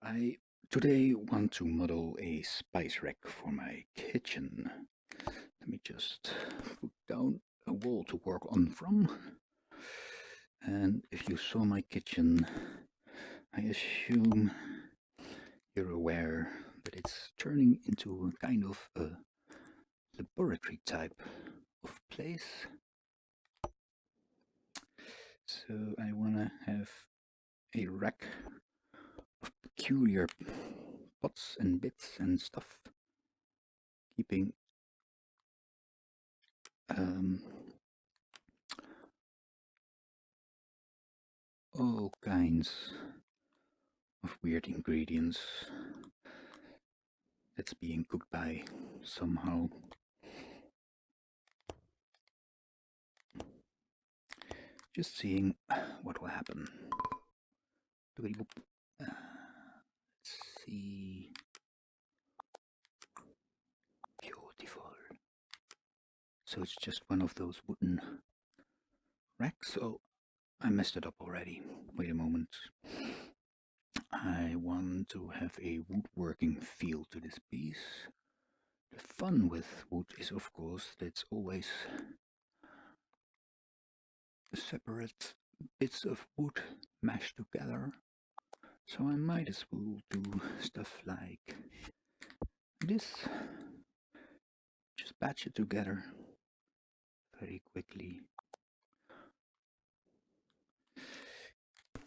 I today want to model a spice rack for my kitchen. Let me just put down a wall to work on from. And if you saw my kitchen, I assume you're aware that it's turning into a kind of a laboratory type of place. So I want to have a rack of peculiar pots and bits and stuff, keeping all kinds of weird ingredients that's being cooked by somehow. Just seeing what will happen. Let's see. Beautiful. So it's just one of those wooden racks. Oh, I messed it up already. Wait a moment. I want to have a woodworking feel to this piece. The fun with wood is, of course, that it's always separate bits of wood mashed together. So I might as well do stuff like this. Just batch it together very quickly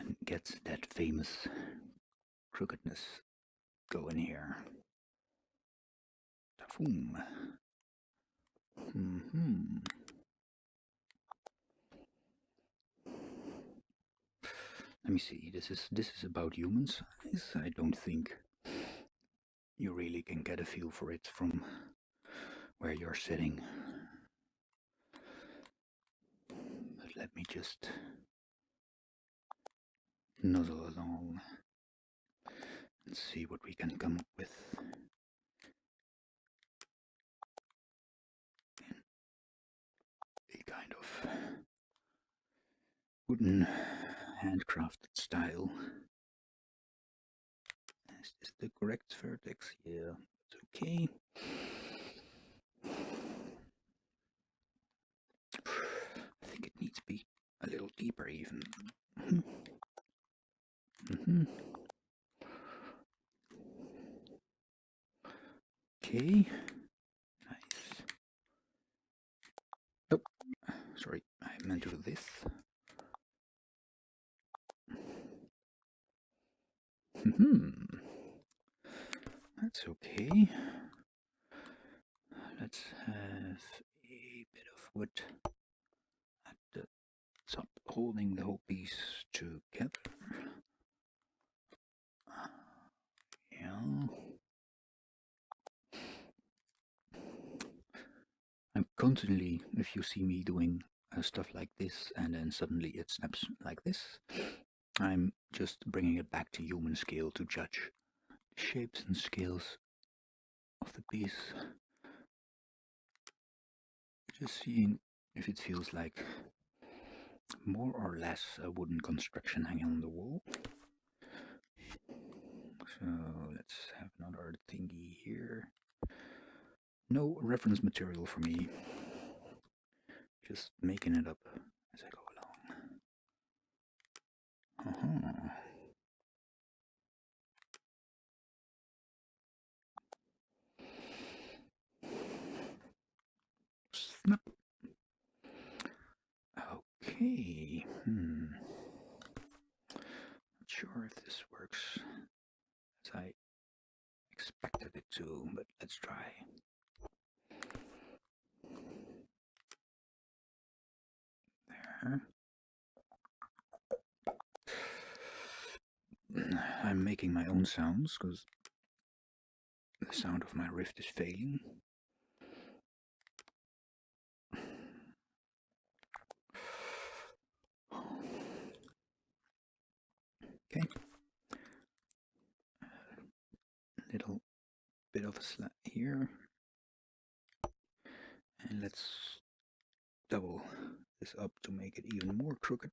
and get that famous crookedness going here. Boom. Let me see. This is about human size. I don't think you really can get a feel for it from where you're sitting. But let me just nuzzle along and see what we can come up with. A kind of wooden handcrafted style. Is this the correct vertex? Yeah, it's okay. I think it needs to be a little deeper even. Okay. Nice. Oh, sorry, I meant to do this. That's okay. Let's have a bit of wood at the top, holding the whole piece together. Yeah. I'm constantly, if you see me doing stuff like this and then suddenly it snaps like this, I'm just bringing it back to human scale to judge the shapes and scales of the piece. Just seeing if it feels like more or less a wooden construction hanging on the wall. So let's have another thingy here. No reference material for me. Just making it up as I go along. Snap. Okay. Not sure if this works as I expected it to, but let's try. There. I'm making my own sounds because the sound of my rift is failing. Okay. A little bit of a slat here. And let's double this up to make it even more crooked.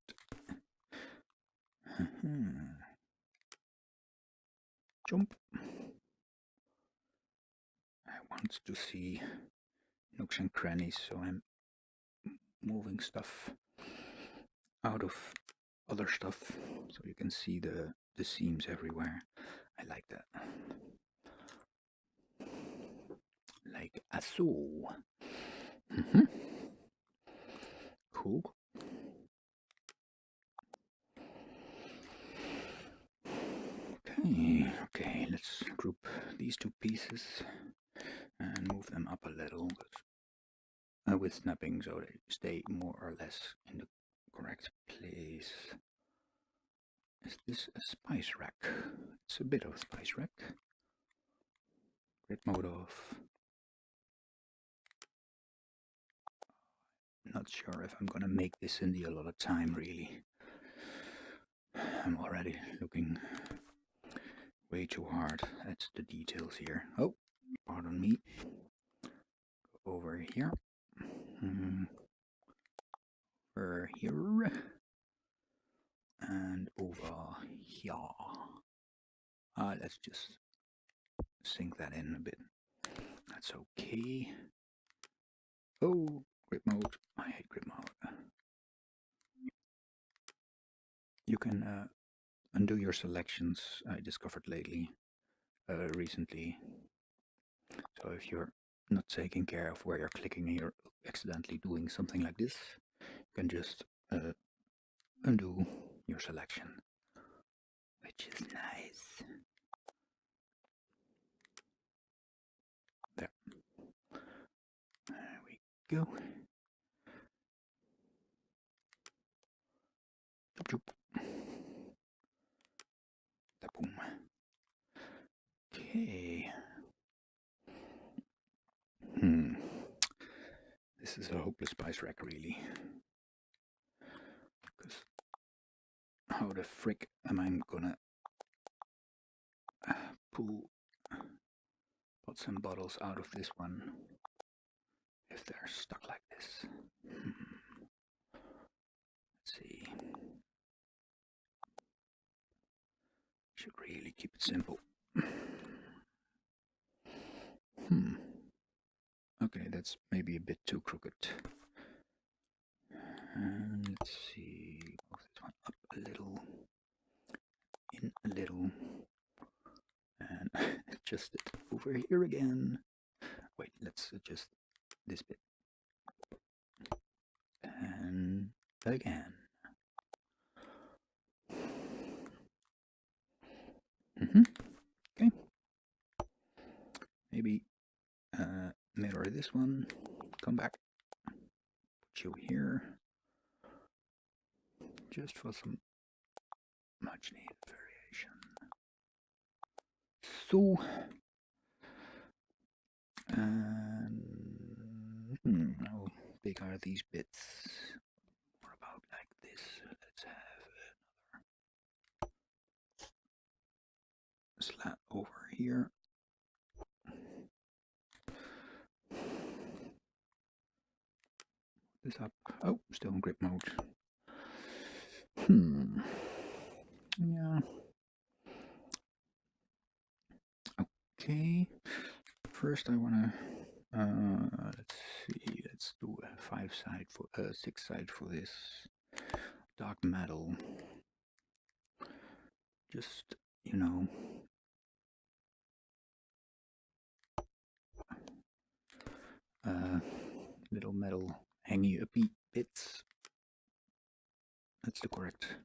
jump. I want to see nooks and crannies, so I'm moving stuff out of other stuff so you can see the seams everywhere. I like that. Like so. Cool. Okay, let's group these two pieces and move them up a little with snapping so they stay more or less in the correct place. Is this a spice rack? It's a bit of a spice rack. Grid mode off. Not sure if I'm gonna make this in a lot of time, really. I'm already looking way too hard at the details here. Oh, pardon me. Go over here. Over here. And over here. Let's just sink that in a bit. That's okay. Oh, grip mode. I hate grip mode. You can undo your selections, I discovered recently. So if you're not taking care of where you're clicking and you're accidentally doing something like this, you can just undo your selection, which is nice. There we go. Choop, choop. Boom. Okay. This is a hopeless spice rack, really. Because how the frick am I gonna pull pots and bottles out of this one if they're stuck like this? Let's see. Should really keep it simple. Okay, that's maybe a bit too crooked. And let's see, move this one up a little, in a little, and adjust it over here again. Wait, let's adjust this bit. And again. Okay. Maybe mirror this one, come back, put you here, just for some much needed variation. So, how big are these bits? More about like this. Let's have another slat over here. This up. Oh, still in grip mode. Yeah. Okay. First, I wanna let's see. Let's do a 5-side for 6-side for this dark metal. Just, you know, little metal hangy uppy bits. That's the correct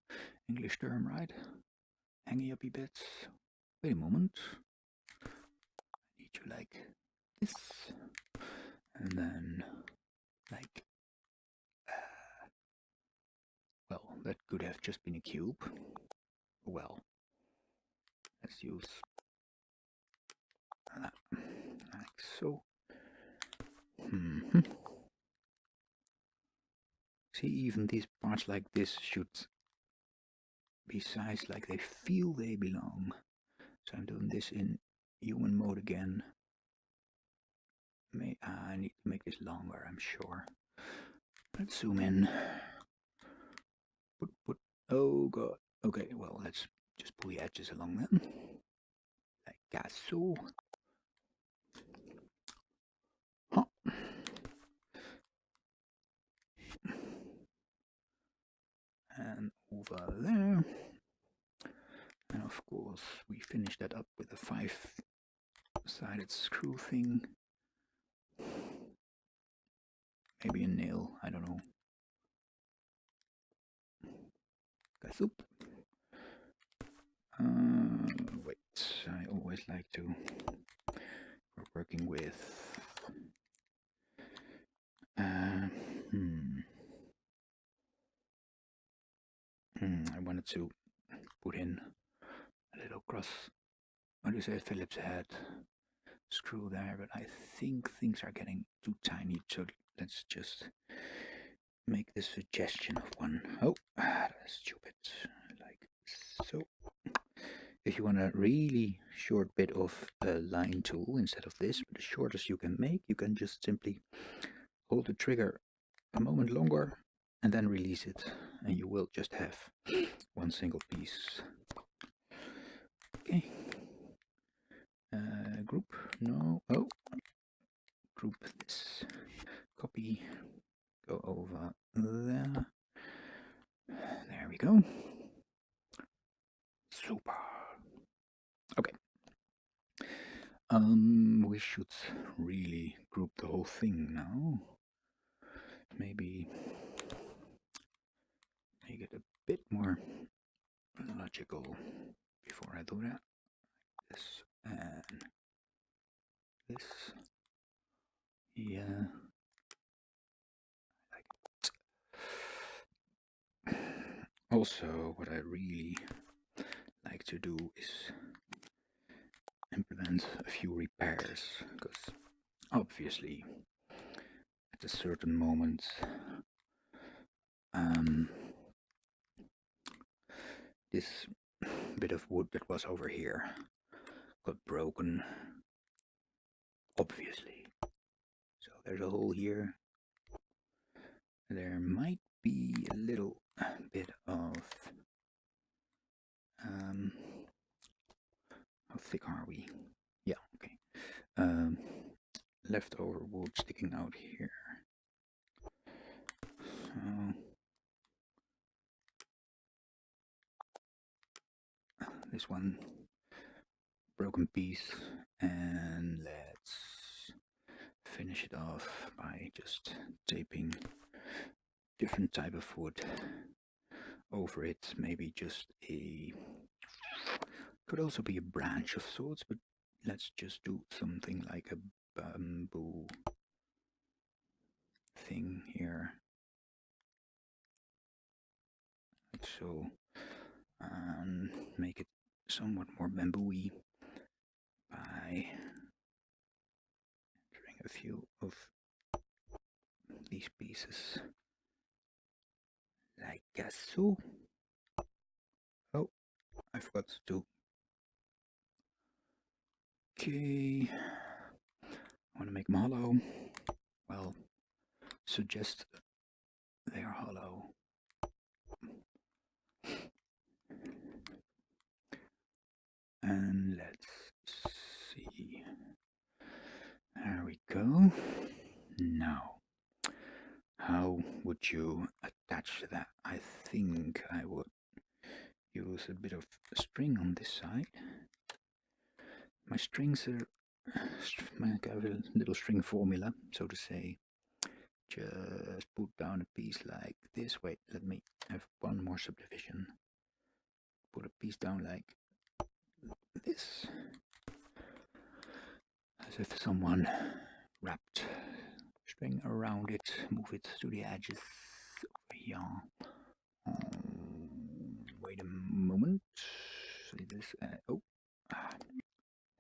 English term, right? Hangy uppy bits. Wait a moment. I need you like this, and then like, well, that could have just been a cube. Well, let's use that, like so. See, even these parts like this should be sized like they feel they belong. So I'm doing this in human mode again. I need to make this longer, I'm sure. Let's zoom in. Oh god. Okay, well, let's just pull the edges along then. caso. Huh. And over there. And of course, we finish that up with a 5-sided screw thing. Maybe a nail, I don't know. Soup. Wait, I always like to. We're working with. I wanted to put in a little cross. What do you say, Phillips head screw there, but I think things are getting too tiny, so let's just make the suggestion of one. Oh, that's stupid. Like so. If you want a really short bit of a line tool instead of this, but the shortest you can make, you can just simply hold the trigger a moment longer and then release it, and you will just have one single piece. Okay. Group, no, oh, group this, copy, go over there, there we go, super. Okay, we should really group the whole thing now, maybe make it a bit more logical before I do that, this and this, yeah. Also, what I really like to do is implement a few repairs, because obviously at a certain moment this bit of wood that was over here got broken, obviously. So there's a hole here. There might be a little bit of how thick are we? Yeah, okay. Leftover wood sticking out here. So this one broken piece, and let's finish it off by just taping different type of wood over it. Maybe just a, could also be a branch of sorts, but let's just do something like a bamboo thing here, like so, and make it somewhat more bamboo-y by entering a few of these pieces like so. Oh, I forgot to. Okay, I want to make them hollow. Well, suggest they are hollow. And let's see. There we go. Now, how would you attach that? I think I would use a bit of string on this side. My strings are, I have a little string formula, so to say. Just put down a piece like this. Wait, let me have one more subdivision. Put a piece down like this, as if someone wrapped string around it. Move it to the edges over here. Wait a moment. See this?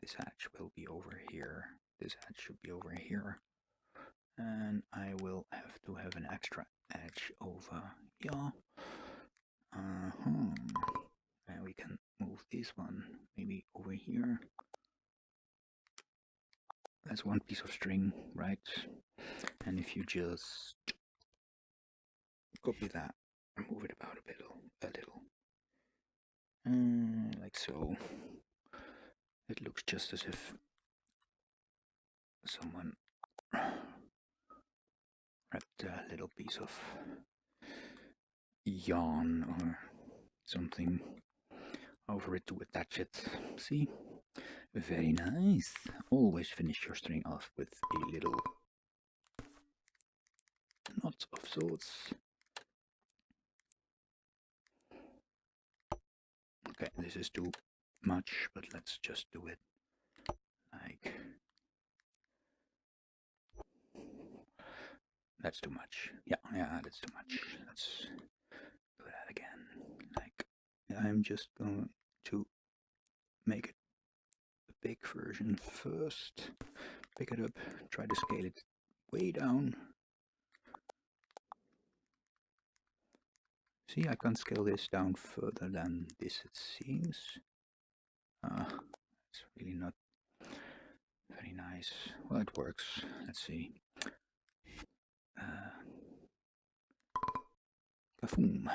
This edge will be over here. This edge should be over here. And I will have to have an extra edge over here. And we can move this one maybe over here. That's one piece of string, right? And if you just copy that and move it about a little, like so. It looks just as if someone wrapped a little piece of yarn or something over it to attach it. See? Very nice. Always finish your string off with a little knot of sorts. Okay, this is too much, but let's just do it like... That's too much. Yeah, that's too much. Let's do that again. Like, I'm just going to make it a big version first. Pick it up, try to scale it way down. See, I can't scale this down further than this, it seems. It's really not very nice. Well, it works. Let's see. Kafoom.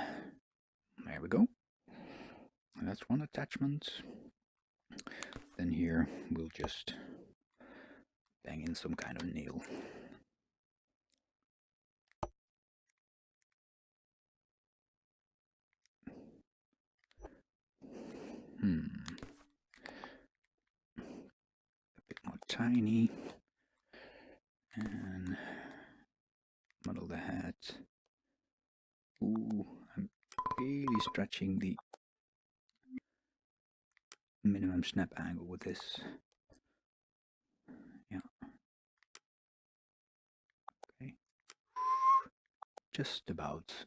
There we go. That's one attachment. Then here we'll just bang in some kind of nail. A bit more tiny. And model the hat. Ooh, I'm really stretching the minimum snap angle with this. Yeah. Okay. Just about.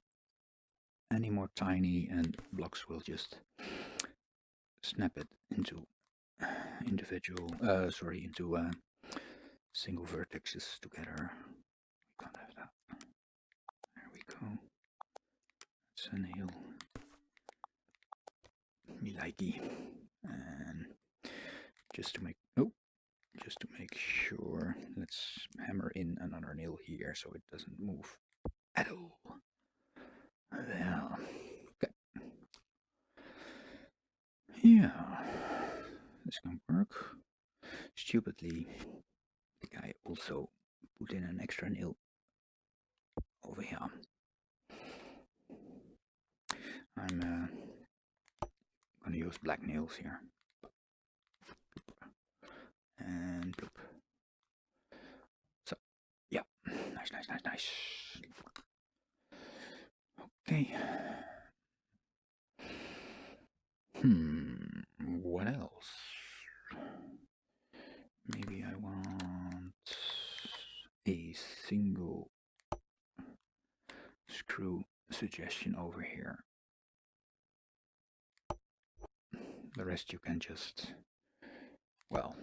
Any more tiny and blocks will just snap it into individual, into single vertices together. We can't have that. There we go. It's a nail. Me likey. And just to make sure, let's hammer in another nail here so it doesn't move at all. There. Okay. Yeah, this can work. Stupidly, the guy also put in an extra nail over here. I'm gonna use black nails here. And bloop. So, yeah, nice. Okay. What else? Maybe I want a single screw suggestion over here. The rest you can just, well,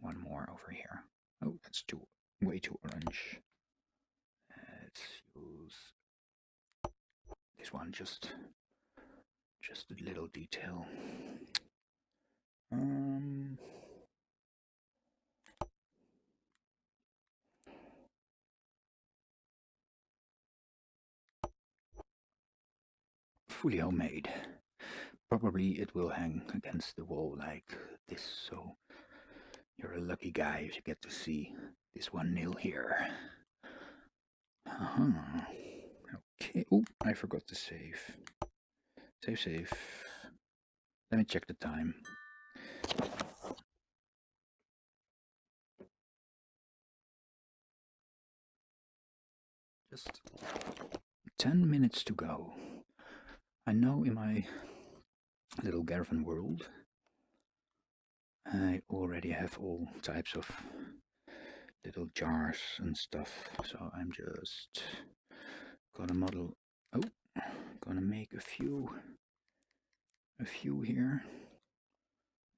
one more over here. Oh, that's way too orange. Let's use this one, just a little detail. Fully homemade. Probably it will hang against the wall like this, so you're a lucky guy if you get to see this one nail here. Okay. Oh, I forgot to save. Save. Let me check the time. Just 10 minutes to go. I know in my little Garvin world I already have all types of little jars and stuff, so I'm just gonna gonna make a few here.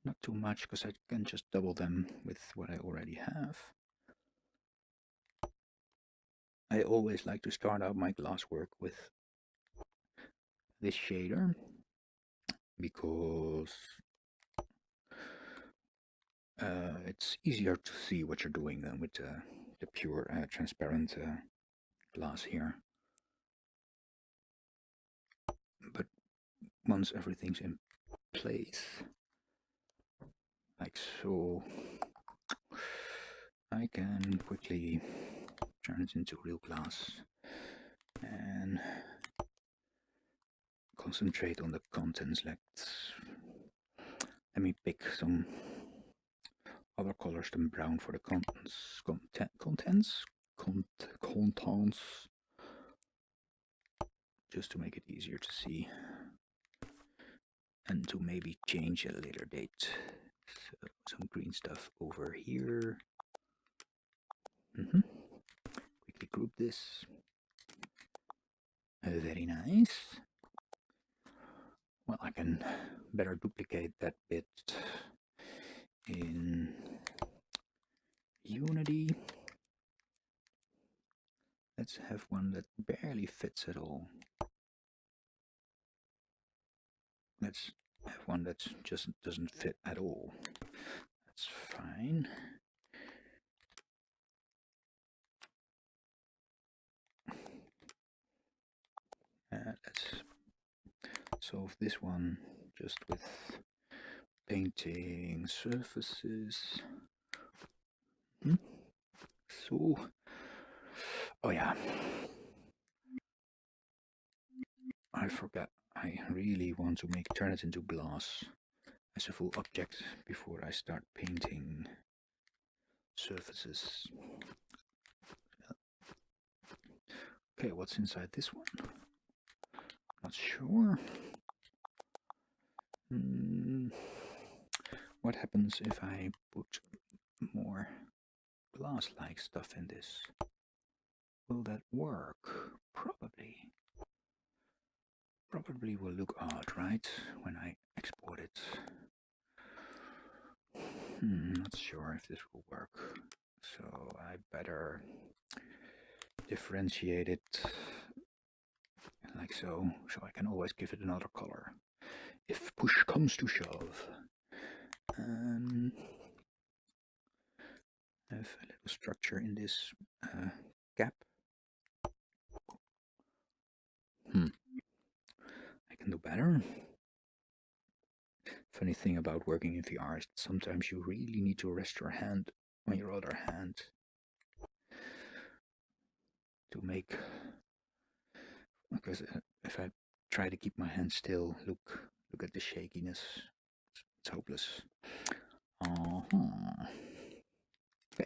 Not too much, because I can just double them with what I already have. I always like to start out my glass work with this shader, because it's easier to see what you're doing than with the pure transparent glass here. But once everything's in place, like so. I can quickly turn it into real glass and concentrate on the contents. Let me pick some other colors than brown for the contents, just to make it easier to see and to maybe change at a later date. So some green stuff over here. Quickly group this. Very nice. Well, I can better duplicate that bit in Unity. Let's have one that barely fits at all. Let's have one that just doesn't fit at all. That's fine. Let's solve this one just with painting surfaces. So, oh yeah, I forgot. I really want to turn it into glass as a full object before I start painting surfaces. Okay, what's inside this one? Not sure. What happens if I put more glass-like stuff in this? Will that work? Probably. Probably will look odd, right? When I export it. Not sure if this will work. So I better differentiate it like so, so I can always give it another color if push comes to shove. Have a little structure in this gap. I can do better. Funny thing about working in VR is that sometimes you really need to rest your hand on your other hand to make, because if I try to keep my hand still, look at the shakiness. It's hopeless. Okay.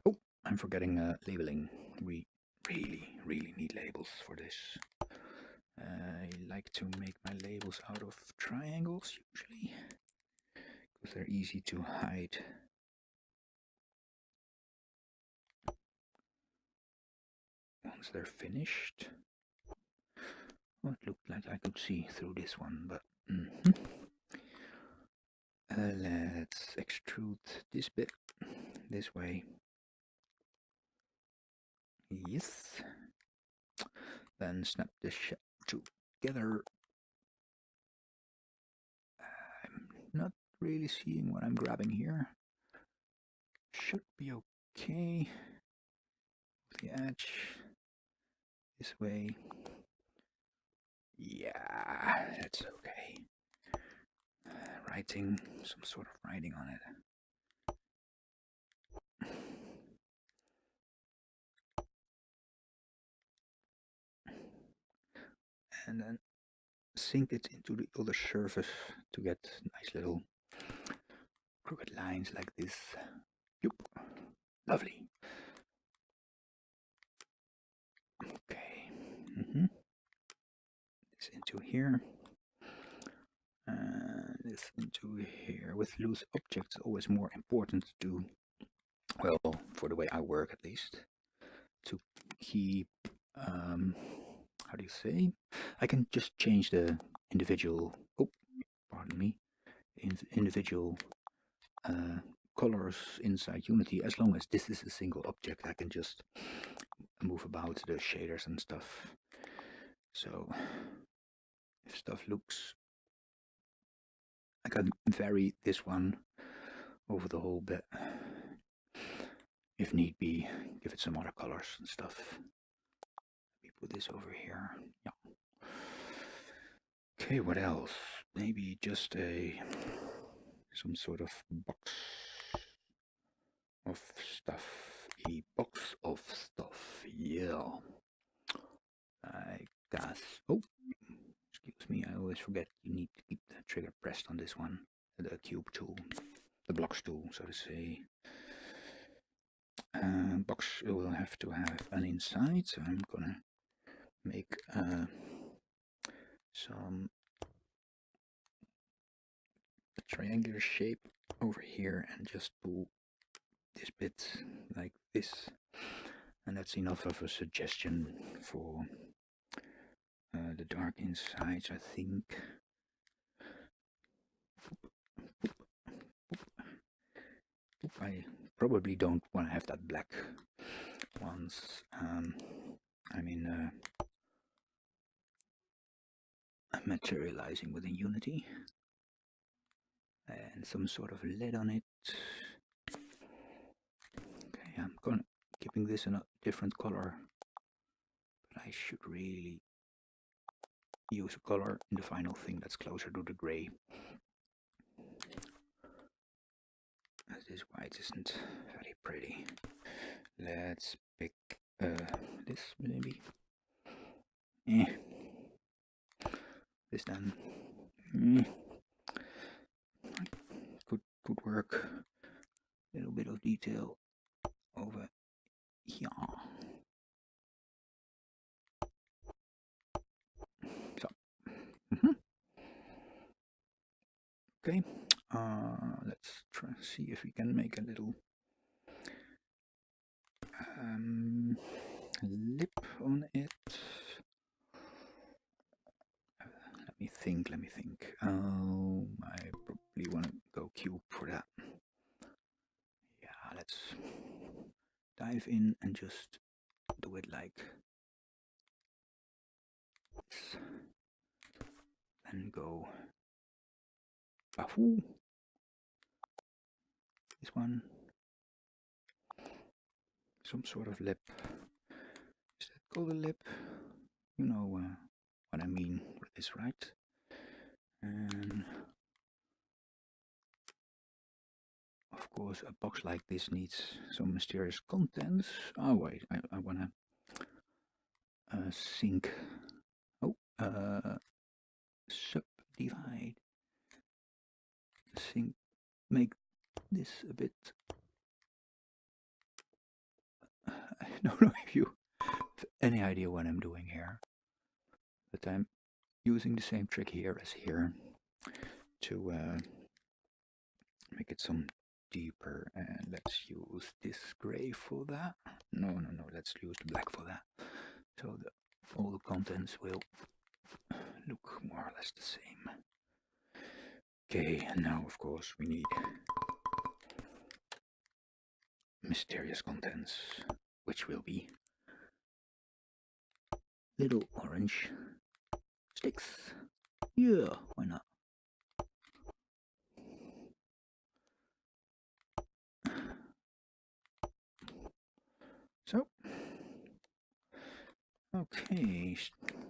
Oh, I'm forgetting labeling. We really need labels for this. I like to make my labels out of triangles usually, because they're easy to hide. Once they're finished. Well, it looked like I could see through this one, but let's extrude this bit this way. Yes. Then snap this shit together. I'm not really seeing what I'm grabbing here. Should be okay. The edge this way. Yeah, that's okay. Writing, some sort of writing on it. And then sink it into the other surface to get nice little crooked lines like this. Yep. Lovely. Okay. This into here. And this into here. With loose objects, always more important to, well, for the way I work at least, to keep, how do you say? I can just change the individual, individual colors inside Unity. As long as this is a single object, I can just move about the shaders and stuff. So if stuff looks, I can vary this one over the whole bit if need be, give it some other colors and stuff. Let me put this over here. Yeah. Okay, what else? Maybe just a some sort of box of stuff. A box of stuff, yeah. I guess. Oh, excuse me, I always forget you need to keep the trigger pressed on this one. The cube tool, the blocks tool, so to say. Box will have to have an inside, so I'm gonna make some triangular shape over here and just pull this bit like this, and that's enough of a suggestion for the dark insides, I think. I probably don't want to have that black ones. I mean, materializing within Unity, and some sort of lid on it. Okay, I'm gonna keeping this in a different color, but I should really use a color in the final thing that's closer to the gray. As this white isn't very pretty. Let's pick this maybe. This then. Could work. A little bit of detail over here. So. Okay. Let's try to see if we can make a little lip on it. Let me think. I probably want to go cube for that. Yeah, let's dive in and just do it like this. Then go Bafu. This one. Some sort of lip. Is that called a lip? You know what I mean with this, right? And of course, a box like this needs some mysterious contents. Oh wait, I wanna sync. Oh, subdivide. Sync. Make this a bit. I don't know if you have any idea what I'm doing here, but I'm using the same trick here as here to make it some deeper, and let's use this gray for that. No, let's use the black for that. So all the contents will look more or less the same. Okay, and now of course we need mysterious contents, which will be little orange sticks. Yeah, why not? So, okay,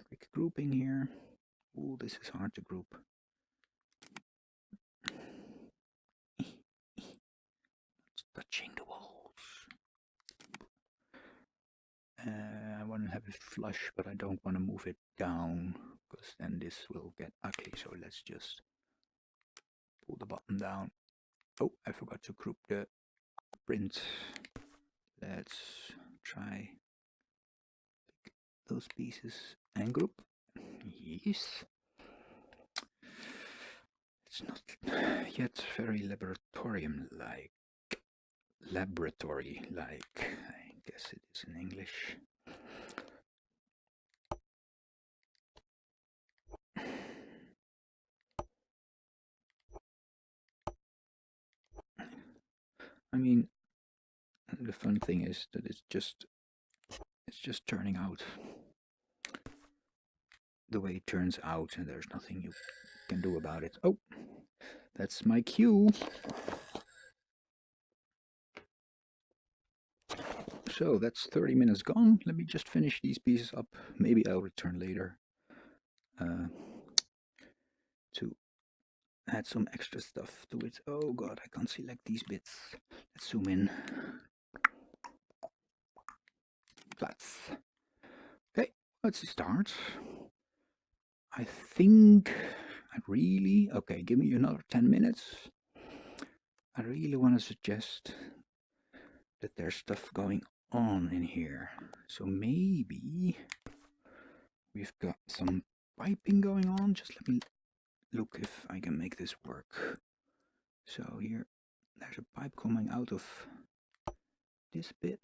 quick grouping here. Oh, this is hard to group. It's touching the walls. I want to have it flush, but I don't want to move it down, because then this will get ugly. So let's just pull the bottom down. Oh, I forgot to group the print. Let's try pick those pieces and group. Yes. It's not yet very laboratorium-like. Laboratory-like, I guess it is in English. I mean, the fun thing is that it's just turning out the way it turns out, and there's nothing you can do about it. Oh, that's my cue. So that's 30 minutes gone. Let me just finish these pieces up. Maybe I'll return later to add some extra stuff to it. Oh god, I can't select these bits. Let's zoom in. Plats. Okay, let's start. I think I really... Okay, give me another 10 minutes. I really want to suggest that there's stuff going on in here. So maybe we've got some piping going on. Just let me look if I can make this work. So here, there's a pipe coming out of this bit.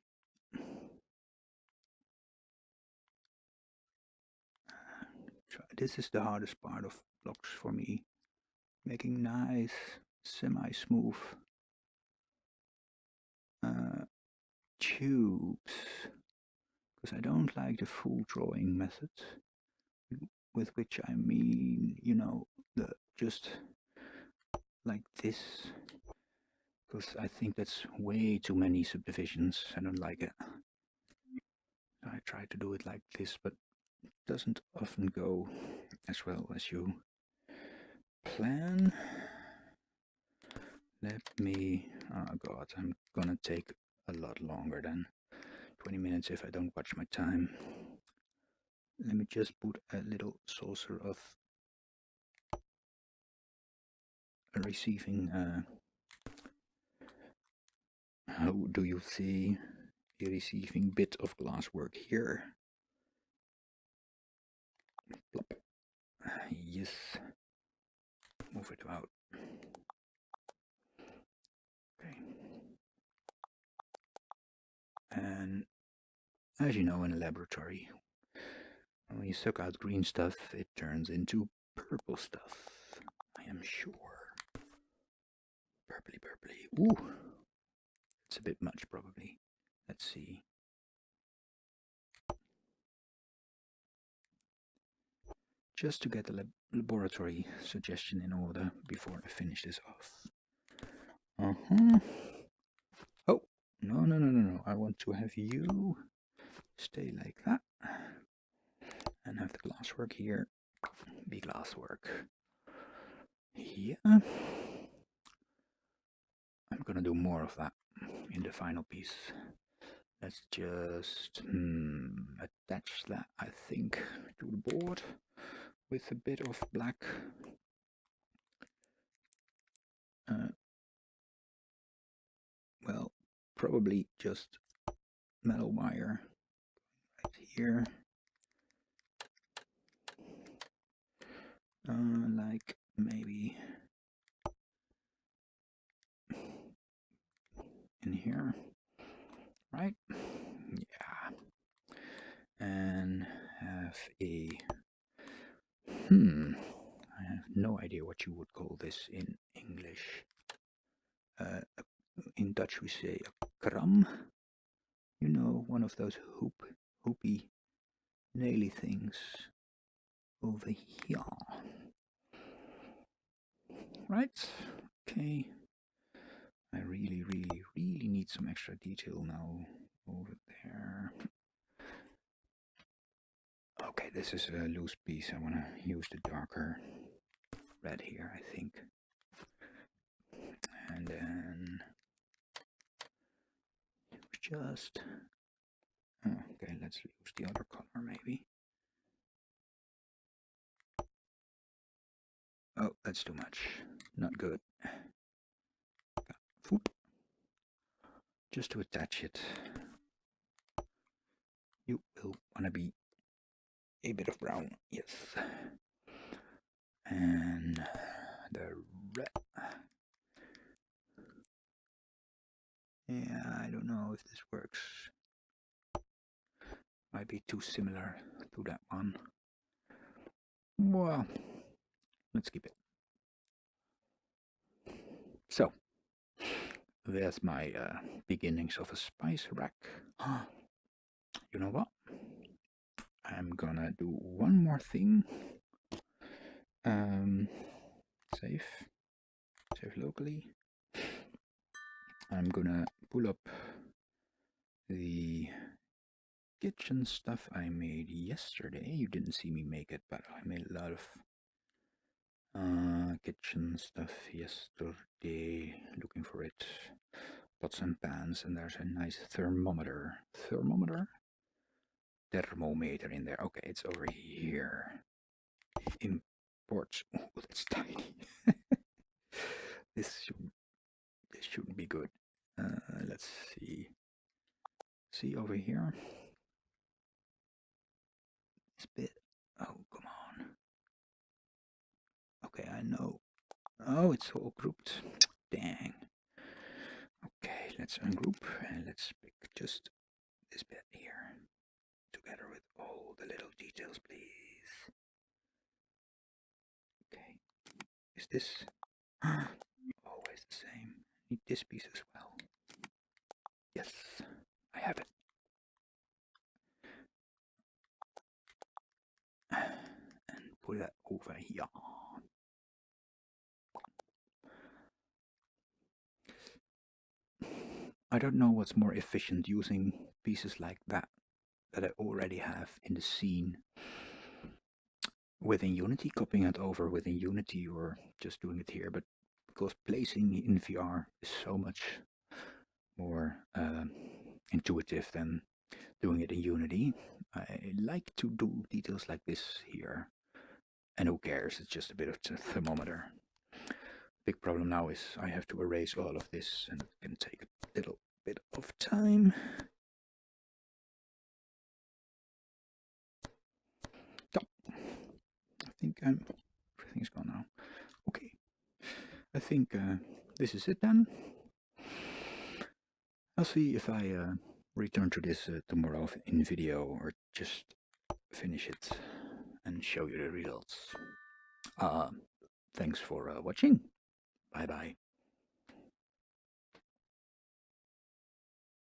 This is the hardest part of blocks for me. Making nice, semi-smooth tubes. Because I don't like the full drawing method. With which I mean, you know, just like this. Because I think that's way too many subdivisions. I don't like it. I try to do it like this, but it doesn't often go as well as you plan. Let me... Oh god, I'm gonna take a lot longer than 20 minutes if I don't watch my time. Let me just put a little saucer of a receiving... How do you see a receiving bit of glasswork here? Plop. Yes. Move it out. Okay. And as you know, in a laboratory, when you suck out green stuff, it turns into purple stuff. I am sure. Purpley, purpley. Ooh. It's a bit much, probably. Let's see. Just to get the laboratory suggestion in order before I finish this off. Oh, no. I want to have you stay like that. And have the glasswork here be glasswork. Yeah. I'm gonna do more of that in the final piece. Let's just attach that, I think, to the board with a bit of black well, probably just metal wire right here, like maybe in here, right? Yeah. And have a I have no idea what you would call this in English. In Dutch we say a kram. You know, one of those hoopy, naily things over here. Right? Okay. I really need some extra detail now over there. Okay, this is a loose piece. I want to use the darker red here, I think. And then just... okay, let's use the other color maybe. Oh, that's too much. Not good. Just to attach it, you will want to be a bit of brown, yes. And the red. Yeah, I don't know if this works. Might be too similar to that one. Well, let's keep it. So, there's my beginnings of a spice rack. You know what? I'm gonna do one more thing. Save locally. I'm gonna pull up the kitchen stuff I made yesterday. You didn't see me make it, but I made a lot of Kitchen stuff yesterday, looking for it. Pots and pans, and there's a nice thermometer. Thermometer in there. Okay, it's over here. Imports. Oh, that's tiny. this shouldn't be good. Let's see. See over here. This bit. Oh, come on. Okay, I know. Oh, it's all grouped. Dang. Okay, let's ungroup and let's pick just this bit here together with all the little details, please. Okay, is this always the same? Need this piece as well. Yes, I have it. And put that over here. I don't know what's more efficient, using pieces like that I already have in the scene within Unity, copying it over within Unity, or just doing it here, but because placing in VR is so much more intuitive than doing it in Unity, I like to do details like this here. And who cares, it's just a bit of a thermometer. Big problem now is I have to erase all of this, and it can take a little bit of time. So, I think everything's gone now. Okay, I think this is it then. I'll see if I return to this tomorrow in video, or just finish it and show you the results. Thanks for watching. Bye bye.